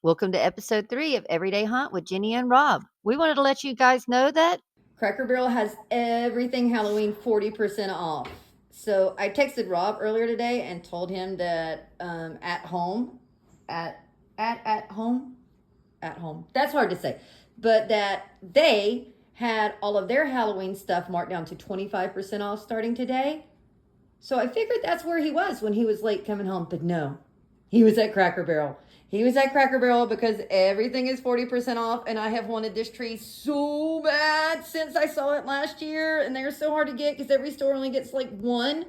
Welcome to episode 3 of Everyday Hunt with Jenny and Rob. We wanted to let you guys know that Cracker Barrel has everything Halloween 40% off. So I texted Rob earlier today and told him that at home, that's hard to say, but that they had all of their Halloween stuff marked down to 25% off starting today. So I figured that's where he was when he was late coming home, but no, he was at Cracker Barrel. He was at Cracker Barrel because everything is 40% off, and I have wanted this tree so bad since I saw it last year, and they're so hard to get because every store only gets like one.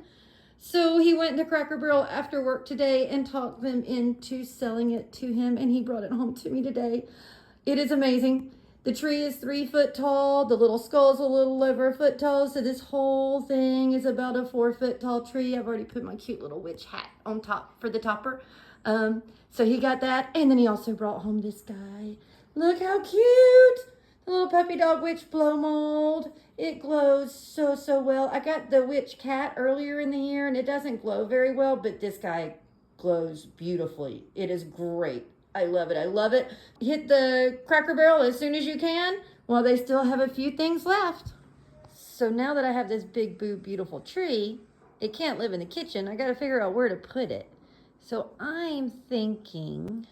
So he went to Cracker Barrel after work today and talked them into selling it to him, and he brought it home to me today. It is amazing. The tree is 3 foot tall. The little skull's a little over a foot tall. So this whole thing is about a 4 foot tall tree. I've already put my cute little witch hat on top for the topper. So he got that. And then he also brought home this guy. Look how cute. The little puppy dog witch blow mold. It glows so well. I got the witch cat earlier in the year and it doesn't glow very well, but this guy glows beautifully. It is great. I love it. I love it. Hit the Cracker Barrel as soon as you can while they still have a few things left. So now that I have this big, beautiful tree, it can't live in the kitchen. I got to figure out where to put it. So I'm thinking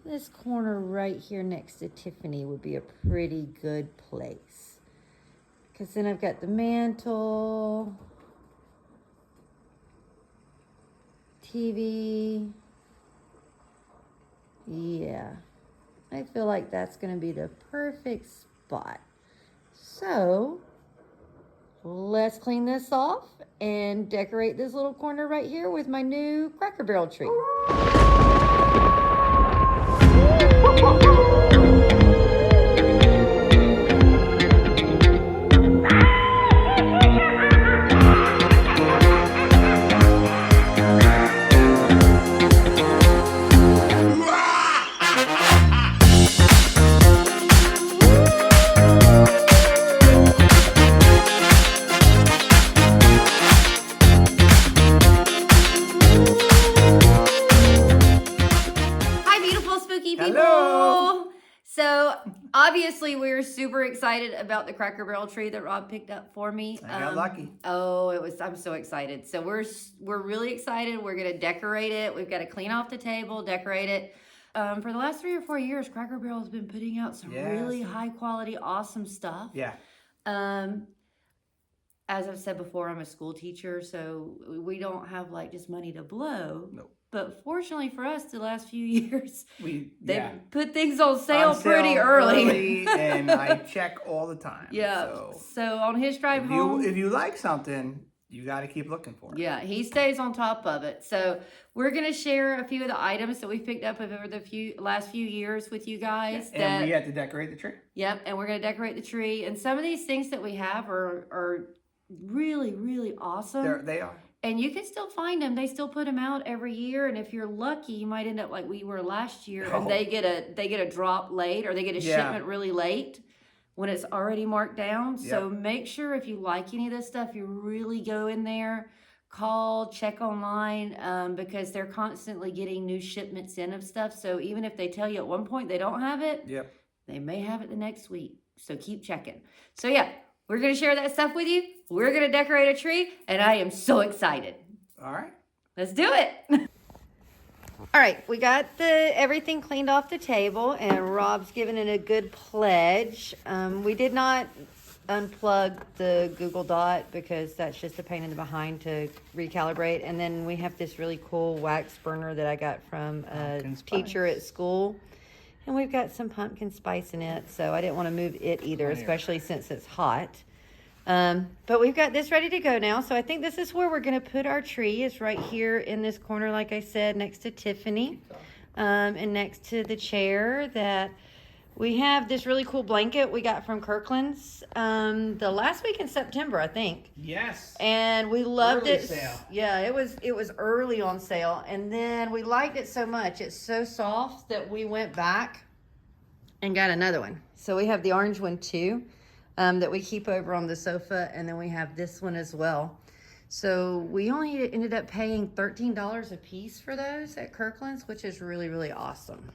this corner right here next to Tiffany would be a pretty good place. Because then I've got the mantle, TV. Yeah, I feel like that's going to be the perfect spot. So let's clean this off and decorate this little corner right here with my new Cracker Barrel tree. So obviously we're super excited about the Cracker Barrel tree that Rob picked up for me. I got lucky. I'm so excited. So we're really excited. We're gonna decorate it. We've got to clean off the table, decorate it. For the last 3 or 4 years, Cracker Barrel has been putting out some really high quality, awesome stuff. Yeah. As I've said before, I'm a school teacher, so we don't have like just money to blow. Nope. But fortunately for us, the last few years, they put things on sale pretty early. And I check all the time. Yeah. So on his drive home, if you like something, you got to keep looking for it. Yeah, he stays on top of it. So we're gonna share a few of the items that we picked up over the last few years with you guys. Yeah, and we had to decorate the tree. Yep, and we're gonna decorate the tree. And some of these things that we have are really, really awesome. They are. And you can still find them. They still put them out every year. And if you're lucky, you might end up like we were last year, and they get a drop late, or they get a shipment really late when it's already marked down. Yep. So make sure if you like any of this stuff, you really go in there, call, check online, because they're constantly getting new shipments in of stuff. So even if they tell you at one point they don't have it, they may have it the next week. So keep checking. So yeah, we're going to share that stuff with you. We're going to decorate a tree, and I am so excited. All right. Let's do it. All right, we got everything cleaned off the table, and Rob's given it a good pledge. We did not unplug the Google Dot because that's just a pain in the behind to recalibrate. And then we have this really cool wax burner that I got from a teacher at school. And we've got some pumpkin spice in it, so I didn't want to move it either, especially since it's hot. But we've got this ready to go now. So I think this is where we're going to put our tree. It's right here in this corner, like I said, next to Tiffany, and next to the chair. That we have this really cool blanket we got from Kirkland's the last week in September, I think. Yes. And we loved it. Sale. Yeah, it was early on sale. And then we liked it so much. It's so soft that we went back and got another one. So we have the orange one too. That we keep over on the sofa, and then we have this one as well. So we only ended up paying $13 a piece for those at Kirkland's, which is really, really awesome.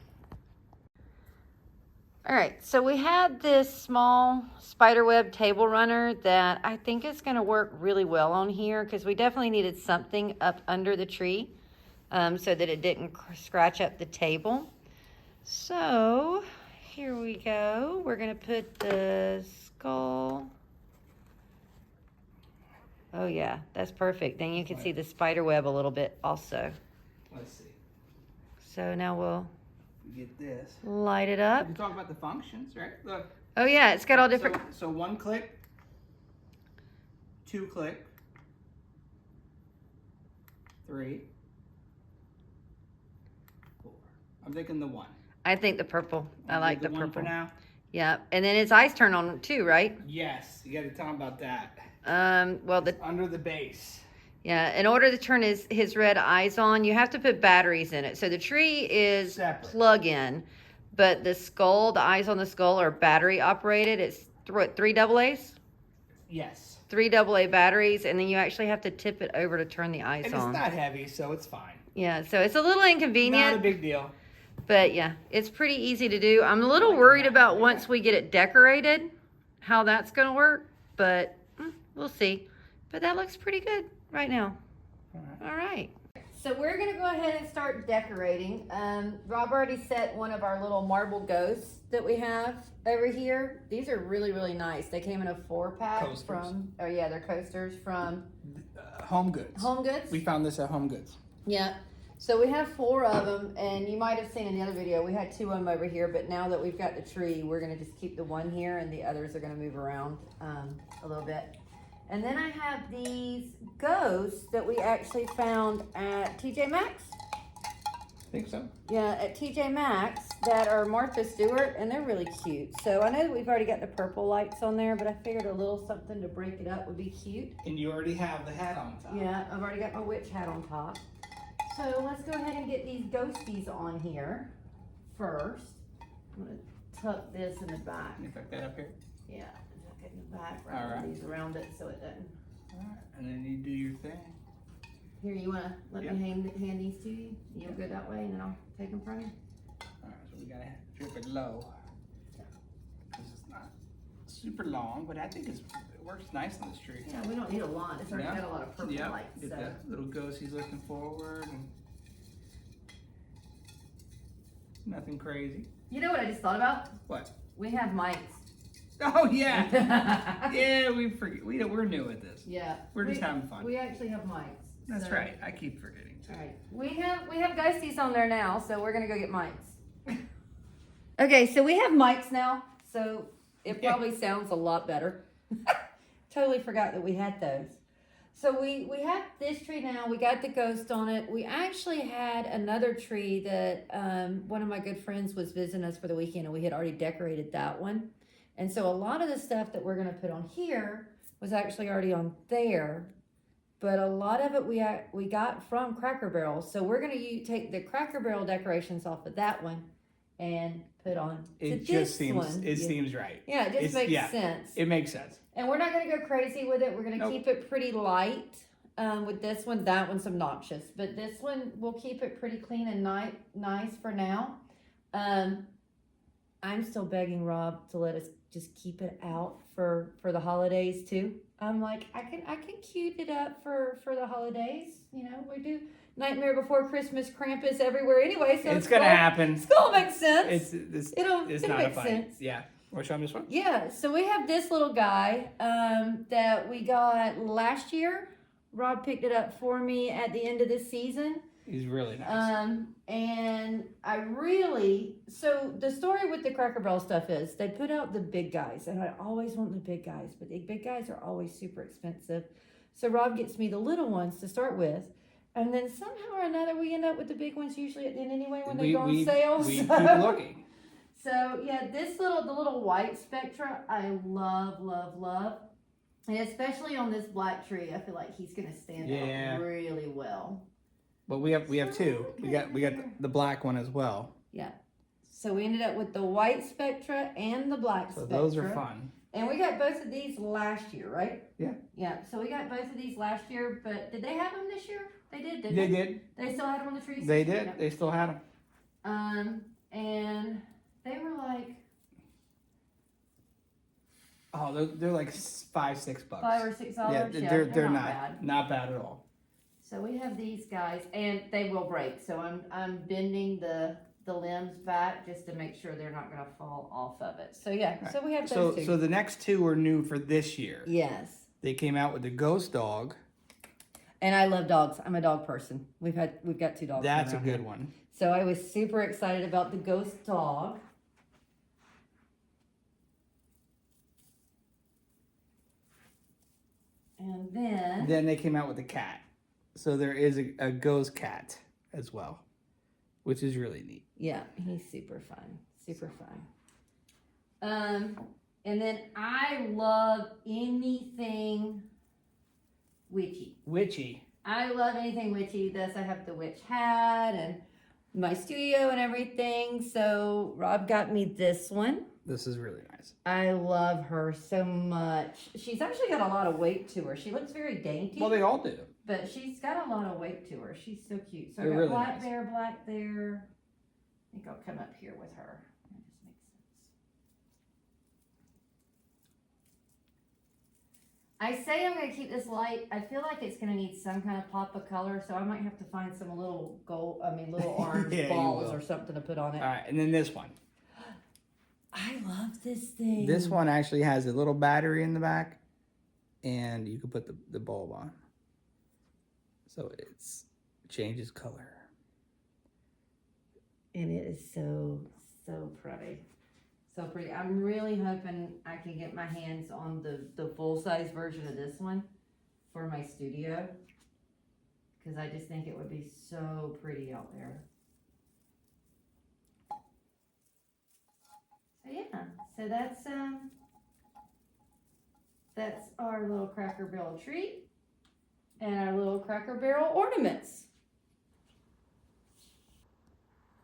All right, so we had this small spiderweb table runner that I think is going to work really well on here because we definitely needed something up under the tree so that it didn't scratch up the table. So here we go. We're going to put the skull. Oh yeah, that's perfect. Then you can see the spider web a little bit also. Let's see. So now we'll Get this. light it up. You talk about the functions, right? Look. Oh yeah, it's got all different. So 1 click, 2 click, 3, 4. I'm thinking the 1. I think the purple. I like the one purple. for now. Yeah, and then its eyes turn on too, right? Yes, you got to tell him about that. Well, Under the base. yeah, in order to turn his red eyes on, you have to put batteries in it. So the tree is Separate. plug-in, but the skull, the eyes on the skull are battery operated. It's what, 3 AA's? Yes. 3 AA batteries, and then you actually have to tip it over to turn the eyes And on. it's not heavy, so it's fine. Yeah, so it's a little inconvenient. Not a big deal. But yeah, it's pretty easy to do. I'm a little worried about once we get it decorated, how that's going to work, but we'll see. But that looks pretty good right now. All right. So we're going to go ahead and start decorating. Rob already set one of our little marble ghosts that we have over here. These are really, really nice. They came in a 4-pack Coasters. from, oh yeah, they're coasters from Home Goods. Home Goods. We found this at Home Goods. Yeah. So we have 4 of them, and you might have seen in the other video, we had 2 of them over here, but now that we've got the tree, we're going to just keep the one here, and the others are going to move around a little bit. And then I have these ghosts that we actually found at TJ Maxx. Think so? Yeah, at TJ Maxx that are Martha Stewart, and they're really cute. So I know that we've already got the purple lights on there, but I figured a little something to break it up would be cute. And you already have the hat on top. Yeah, I've already got my witch hat on top. So let's go ahead and get these ghosties on here first. I'm gonna tuck this in the back. Can you tuck that up here? Yeah, tuck it in the back, All wrap right. these around it so it doesn't. All right. And then you do your thing. Here, you wanna let Yeah. me hand these to you? You'll go that way and then I'll take them from you? All right, so we gotta drip it low. Because it's not super long, but I think it works nice on this tree. Yeah, we don't need a lot. It's already got a lot of purple Yeah. lights. Get So. the little ghost he's looking forward and nothing crazy. You know what I just thought about? What? We have mics. Oh yeah. Yeah, we forget. We're new at this. Yeah. We're just having fun. We actually have mics. That's so. right. I keep forgetting too. All right, we have ghosties on there now, so we're gonna go get mics. Okay, so we have mics now, so it probably sounds a lot better. Totally forgot that we had those. So we have this tree now. We got the ghost on it. We actually had another tree that one of my good friends was visiting us for the weekend, and we had already decorated that one. And so a lot of the stuff that we're gonna put on here was actually already on there. But a lot of it we got from Cracker Barrel. So we're going to take the Cracker Barrel decorations off of that one and put on It to just this seems one. seems right. Yeah, it just makes sense. It makes sense. And we're not going to go crazy with it. We're going to Nope. keep it pretty light with this one. That one's obnoxious. But this one, we'll keep it pretty clean and nice for now. I'm still begging Rob to let us just keep it out for the holidays too. I'm like, I can cute it up for the holidays. You know, we do Nightmare Before Christmas, Krampus everywhere anyway. So It's gonna happen. School makes sense. It's it'll not a make fight. sense. Yeah. Want to show him this one? Yeah. So we have this little guy that we got last year. Rob picked it up for me at the end of the season. He's really nice. And so the story with the Cracker Barrel stuff is they put out the big guys, and I always want the big guys, but the big guys are always super expensive. So Rob gets me the little ones to start with, and then somehow or another we end up with the big ones usually at the end anyway when they go on sale. We So- keep looking. So yeah, the little white Spectra, I love. And especially on this black tree, I feel like he's gonna stand Yeah. out really well. But we have two. We got the black one as well. Yeah. So we ended up with the white Spectra and the black So Spectra. those are fun. And we got both of these last year, right? Yeah. Yeah. So we got both of these last year, but did they have them this year? They did, didn't They they? did. They still had them on the trees? They this year? did. Yep. They still had them. And they were like Oh, they're like $5, $6. $5 or $6. Yeah, Yeah, they're not bad. not bad at all. So we have these guys, and they will break. So I'm bending the limbs back just to make sure they're not going to fall off of it. So yeah, Right. so we have those two. So the next two are new for this year. Yes. They came out with the ghost dog. And I love dogs. I'm a dog person. We've got 2 dogs. That's a good one. So I was super excited about the ghost dog. And then they came out with the cat. So there is a ghost cat as well, which is really neat. Yeah, he's super fun. Super fun. And then I love anything witchy. Witchy. I love anything witchy. Thus, I have the witch hat and my studio and everything. So Rob got me this one. This is really nice. I love her so much. She's actually got a lot of weight to her. She looks very dainty. Well, they all do. But she's got a lot of weight to her. She's so cute. So I They're got really black nice. there, black there. I think I'll come up here with her. That just makes sense. I say I'm going to keep this light. I feel like it's going to need some kind of pop of color, so I might have to find some little little orange Yeah, balls or something to put on it. All right, and then this one. I love this thing. This one actually has a little battery in the back, and you can put the bulb on. So it changes color. And it is so pretty. So pretty. I'm really hoping I can get my hands on the full-size version of this one for my studio. Because I just think it would be so pretty out there. So yeah, so that's our little Cracker Barrel treat and our little Cracker Barrel ornaments.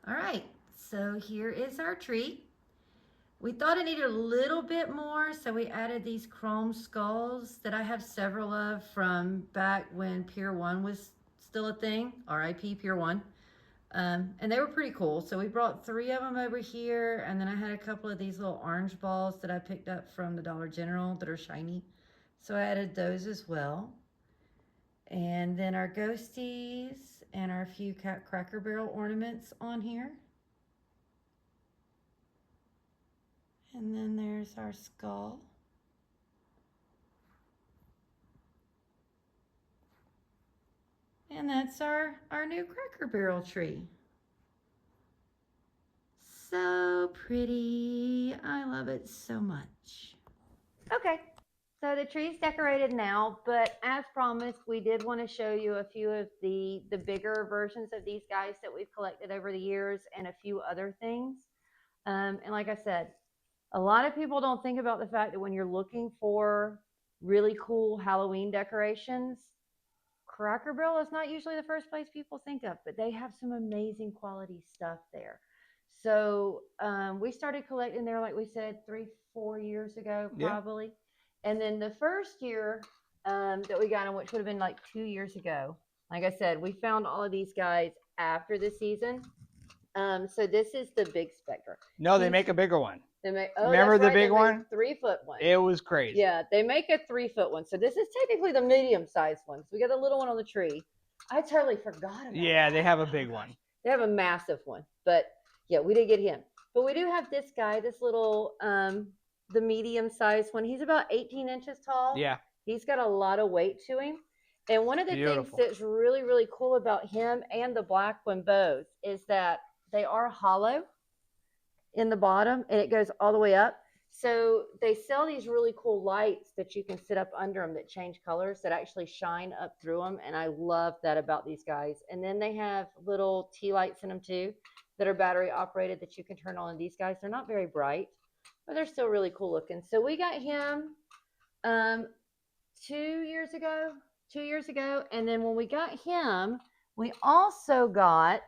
All right, so here is our treat. We thought it needed a little bit more, so we added these chrome skulls that I have several of from back when Pier 1 was still a thing, R.I.P. Pier 1. And they were pretty cool. So we brought 3 of them over here, and then I had a couple of these little orange balls that I picked up from the Dollar General that are shiny. So I added those as well. And then our ghosties and our few Cracker Barrel ornaments on here. And then there's our skull. And that's our new Cracker Barrel tree. So pretty. I love it so much. Okay, so the tree's decorated now, but as promised, we did want to show you a few of the bigger versions of these guys that we've collected over the years and a few other things. And like I said, a lot of people don't think about the fact that when you're looking for really cool Halloween decorations, Cracker Barrel is not usually the first place people think of, but they have some amazing quality stuff there. So we started collecting there, like we said, 3-4 years ago, probably. Yeah. And then the first year that we got them, which would have been like 2 years ago, like I said, we found all of these guys after the season. So this is the big Spectre. No, they make a bigger one. They make, remember the big one? 3-foot one. It was crazy. Yeah, they make a 3-foot one. So this is technically the medium-sized one. So we got a little one on the tree. I totally forgot about Yeah, they have a big one. They have a massive one. But yeah, we did get him. But we do have this guy, this little, the medium-sized one. He's about 18 inches tall. Yeah. He's got a lot of weight to him. And one of the things that's really, really cool about him and the black one both is that they are hollow in the bottom and it goes all the way up. So they sell these really cool lights that you can sit up under them that change colors that actually shine up through them. And I love that about these guys. And then they have little tea lights in them too that are battery operated that you can turn on. And these guys, they're not very bright, but they're still really cool looking. So we got him 2 years ago. And then when we got him, we also got...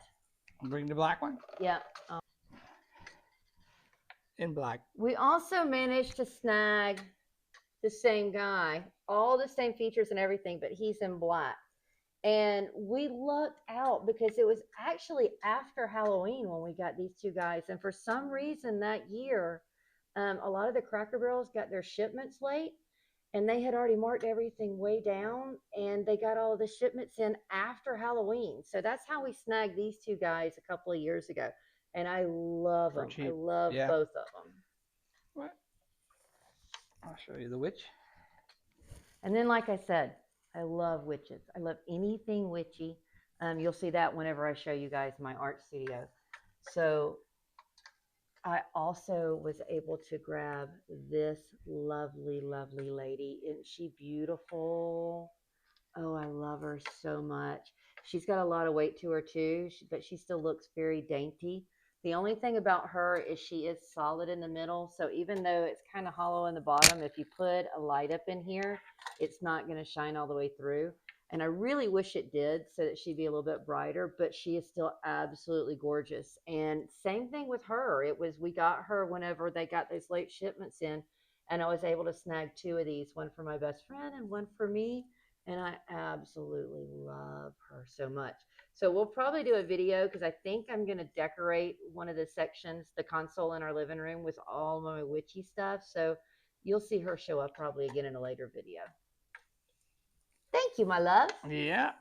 Bring the black one? Yeah. in black. We also managed to snag the same guy, all the same features and everything, but he's in black. And we lucked out because it was actually after Halloween when we got these two guys. And for some reason that year, a lot of the Cracker Barrels got their shipments late, and they had already marked everything way down, and they got all of the shipments in after Halloween. So that's how we snagged these two guys a couple of years ago. And I love For them. I cheap. love Yeah. both of them. What? I'll show you the witch. And then, like I said, I love witches. I love anything witchy. You'll see that whenever I show you guys my art studio. So I also was able to grab this lovely, lovely lady. Isn't she beautiful? Oh, I love her so much. She's got a lot of weight to her too, but she still looks very dainty. The only thing about her is she is solid in the middle. So even though it's kind of hollow in the bottom, if you put a light up in here, it's not going to shine all the way through. And I really wish it did so that she'd be a little bit brighter, but she is still absolutely gorgeous. And same thing with her. We got her whenever they got those late shipments in, and I was able to snag two of these, one for my best friend and one for me. And I absolutely love her so much. So we'll probably do a video because I think I'm going to decorate one of the sections, the console in our living room, with all my witchy stuff. So you'll see her show up probably again in a later video. Thank you, my love. Yeah.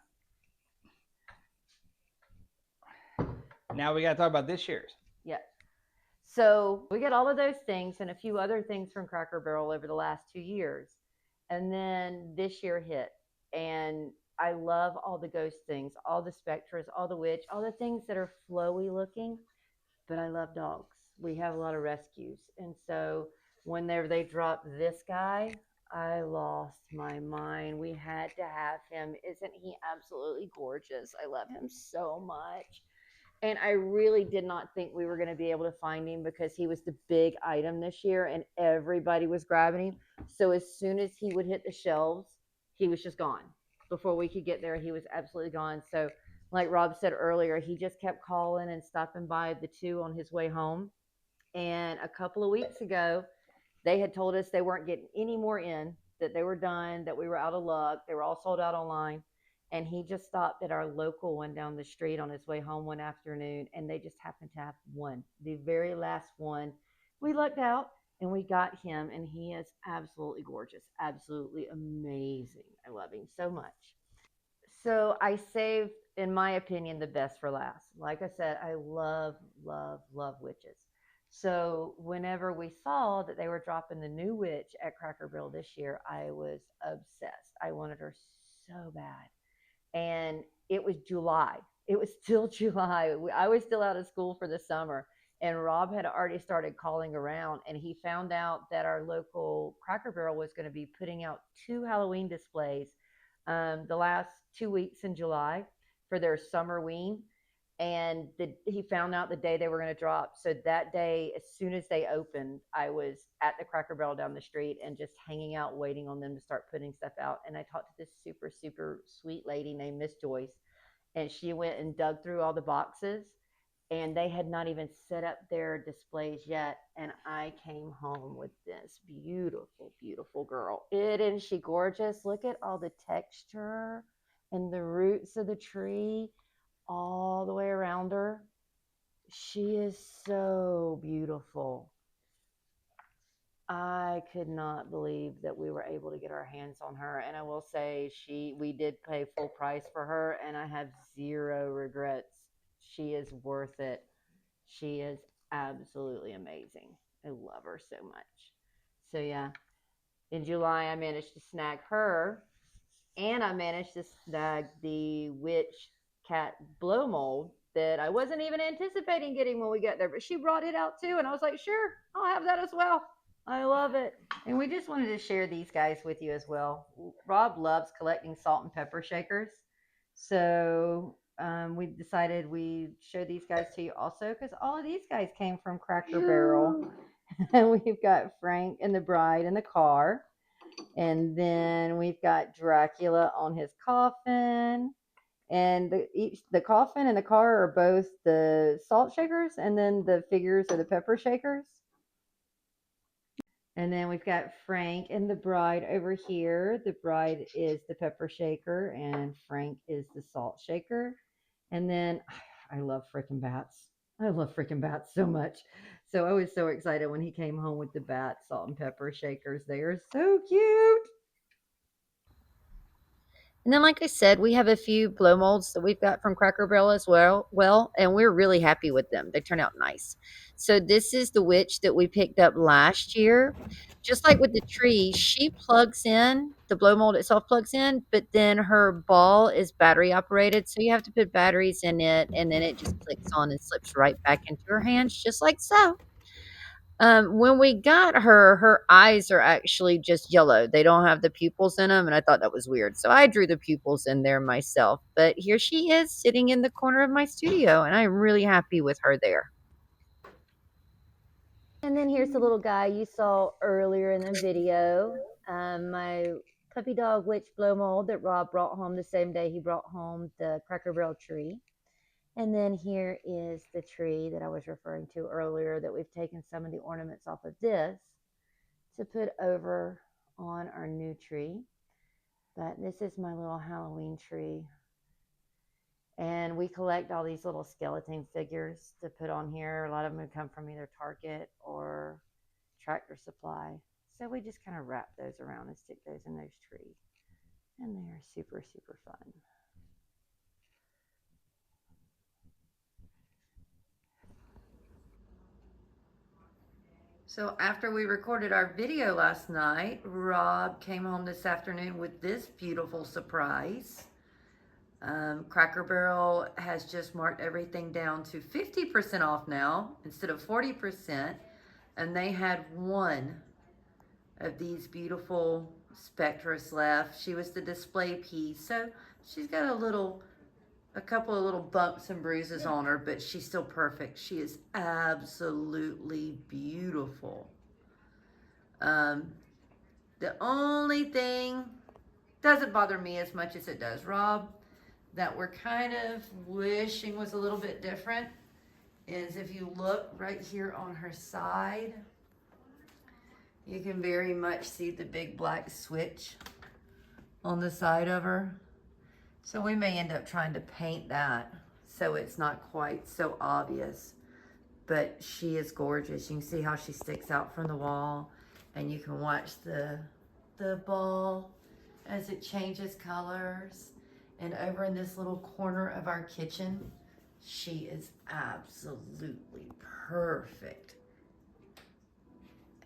Now we got to talk about this year's. Yeah. So we got all of those things and a few other things from Cracker Barrel over the last 2 years. And then this year hit. And I love all the ghost things, all the specters, all the witch, all the things that are flowy looking. But I love dogs. We have a lot of rescues. And so whenever they dropped this guy, I lost my mind. We had to have him. Isn't he absolutely gorgeous? I love him so much. And I really did not think we were going to be able to find him because he was the big item this year and everybody was grabbing him. So as soon as he would hit the shelves, he was just gone. Before we could get there, he was absolutely gone. So like Rob said earlier, he just kept calling and stopping by the two on his way home. And a couple of weeks ago, they had told us they weren't getting any more in, that they were done, that we were out of luck. They were all sold out online. And he just stopped at our local one down the street on his way home one afternoon. And they just happened to have one, the very last one. We lucked out and we got him. And he is absolutely gorgeous, absolutely amazing. I love him so much. So I saved, in my opinion, the best for last. Like I said, I love, love, love witches. So whenever we saw that they were dropping the new witch at Cracker Barrel this year, I was obsessed. I wanted her so bad. And it was July. It was still July. I was still out of school for the summer. And Rob had already started calling around, and he found out that our local Cracker Barrel was going to be putting out two Halloween displays the last 2 weeks in July for their summer ween. And he found out the day they were going to drop. So that day, as soon as they opened, I was at the Cracker Barrel down the street and just hanging out, waiting on them to start putting stuff out. And I talked to this super, super sweet lady named Miss Joyce, and she went and dug through all the boxes, and they had not even set up their displays yet. And I came home with this beautiful, beautiful girl. Isn't she gorgeous? Look at all the texture and the roots of the tree all the way around her. She is so beautiful. I could not believe that we were able to get our hands on her. And I will say we did pay full price for her, and I have zero regrets. She is worth it. She is absolutely amazing. I love her so much. So yeah, in July I managed to snag her, and I managed to snag the witch cat blow mold that I wasn't even anticipating getting when we got there, but she brought it out too, and I was like, sure, I'll have that as well. I love it. And we just wanted to share these guys with you as well. Rob loves collecting salt and pepper shakers. So we decided we'd show these guys to you also because all of these guys came from Cracker Barrel. And we've got Frank and the bride in the car. And then we've got Dracula on his coffin. And the coffin and the car are both the salt shakers, and then the figures are the pepper shakers. And then we've got Frank and the bride over here. The bride is the pepper shaker, and Frank is the salt shaker. And then I love freaking bats. I love freaking bats so much. So I was so excited when he came home with the bat salt and pepper shakers. They are so cute. And then, like I said, we have a few blow molds that we've got from Cracker Barrel as well, and we're really happy with them. They turn out nice. So this is the witch that we picked up last year. Just like with the tree, she plugs in, the blow mold itself plugs in, but then her ball is battery operated. So you have to put batteries in it, and then it just clicks on and slips right back into her hands, just like so. When we got her, her eyes are actually just yellow. They don't have the pupils in them, and I thought that was weird. So I drew the pupils in there myself. But here she is sitting in the corner of my studio, and I'm really happy with her there. And then here's the little guy you saw earlier in the video. My puppy dog witch blow mold that Rob brought home the same day he brought home the Cracker Barrel tree. And then here is the tree that I was referring to earlier that we've taken some of the ornaments off of this to put over on our new tree. But this is my little Halloween tree. And we collect all these little skeleton figures to put on here. A lot of them come from either Target or Tractor Supply. So we just kind of wrap those around and stick those in those trees. And they are super, super fun. So after we recorded our video last night, Rob came home this afternoon with this beautiful surprise. Cracker Barrel has just marked everything down to 50% off now instead of 40%. And they had one of these beautiful Spectras left. She was the display piece. So she's got a couple of little bumps and bruises on her, but she's still perfect. She is absolutely beautiful. The only thing doesn't bother me as much as it does Rob, that we're kind of wishing was a little bit different, is if you look right here on her side, you can very much see the big black switch on the side of her. So we may end up trying to paint that so it's not quite so obvious. But she is gorgeous. You can see how she sticks out from the wall, and you can watch the ball as it changes colors. And over in this little corner of our kitchen, she is absolutely perfect.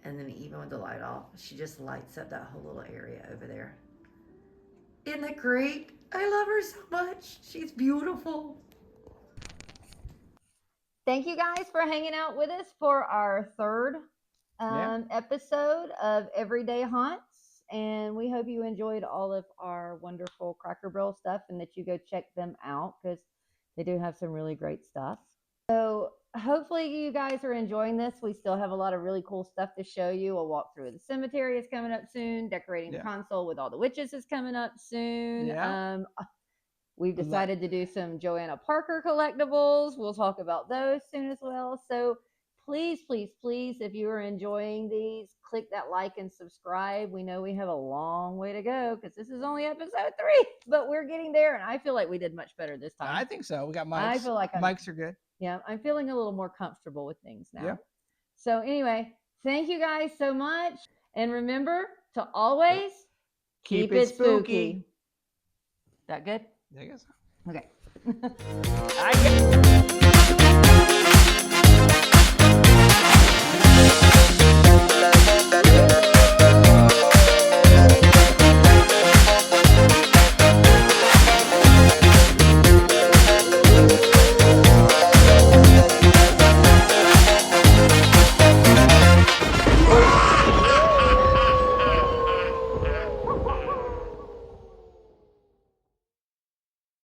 And then even with the light off, she just lights up that whole little area over there. Isn't that great? I love her so much. She's beautiful. Thank you guys for hanging out with us for our third episode of Everyday Haunts. And we hope you enjoyed all of our wonderful Cracker Barrel stuff and that you go check them out because they do have some really great stuff. So hopefully you guys are enjoying this. We still have a lot of really cool stuff to show you. A walkthrough of the cemetery is coming up soon. Decorating the console with all the witches is coming up soon. Yeah. We've decided to do some Joanna Parker collectibles. We'll talk about those soon as well. So please, please, please, if you are enjoying these, click that like and subscribe. We know we have a long way to go because this is only episode 3, but we're getting there, and I feel like we did much better this time. I think so. We got mics. I feel like mics are good. Yeah, I'm feeling a little more comfortable with things now. Yeah. So anyway, thank you guys so much. And remember to always keep it spooky. That good? I guess so. Okay. I guess.